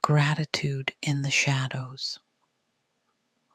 Gratitude in the shadows.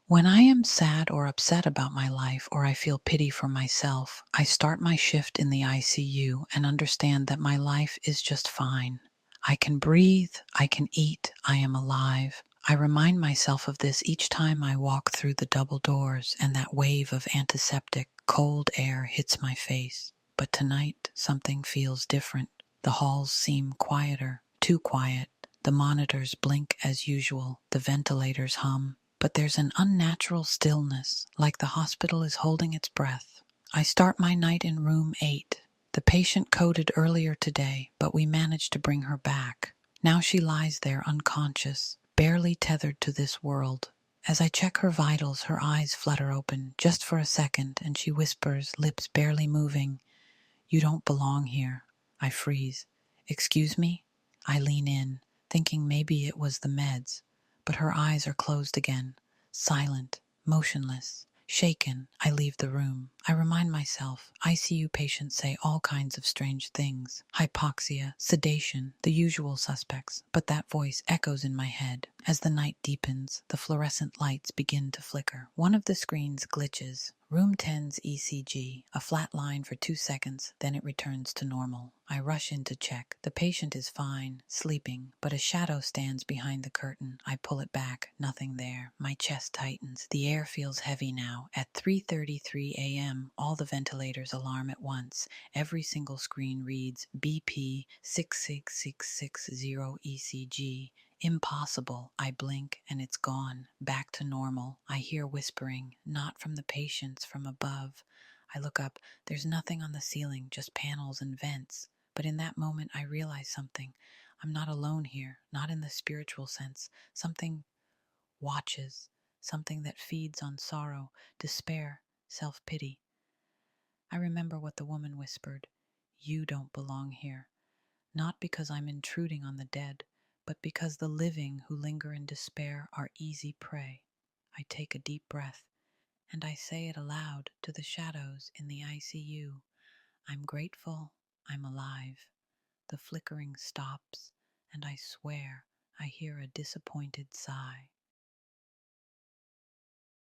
When I am sad or upset about my life or I feel pity for myself, I start my shift in the ICU and understand that my life is just fine. I can breathe, I can eat, I am alive. I remind myself of this each time I walk through the double doors and that wave of antiseptic, cold air hits my face. But tonight, something feels different. The halls seem quieter, too quiet. The monitors blink as usual, the ventilators hum, but there's an unnatural stillness, like the hospital is holding its breath. I start my night in room 8. The patient coded earlier today, but we managed to bring her back. Now she lies there unconscious, barely tethered to this world. As I check her vitals, her eyes flutter open, just for a second, and she whispers, lips barely moving, "You don't belong here." I freeze. "Excuse me?" I lean in, thinking maybe it was the meds, but her eyes are closed again, silent, motionless, shaken. I leave the room. I remind myself, ICU patients say all kinds of strange things. Hypoxia, sedation, the usual suspects, but that voice echoes in my head. As the night deepens, the fluorescent lights begin to flicker. One of the screens glitches. Room 10's ECG, a flat line for 2 seconds, then it returns to normal. I rush in to check. The patient is fine, sleeping, but a shadow stands behind the curtain. I pull it back, nothing there. My chest tightens. The air feels heavy now. At 3:33 a.m., all the ventilators alarm at once. Every single screen reads BP 66660 ECG. Impossible. I blink and it's gone. Back to normal. I hear whispering, not from the patients, from above. I look up. There's nothing on the ceiling, just panels and vents. But in that moment, I realize something. I'm not alone here, not in the spiritual sense. Something watches, something that feeds on sorrow, despair, self-pity. I remember what the woman whispered. You don't belong here. Not because I'm intruding on the dead, but because the living who linger in despair are easy prey. I take a deep breath, and I say it aloud to the shadows in the ICU. I'm grateful, I'm alive. The flickering stops, and I swear I hear a disappointed sigh.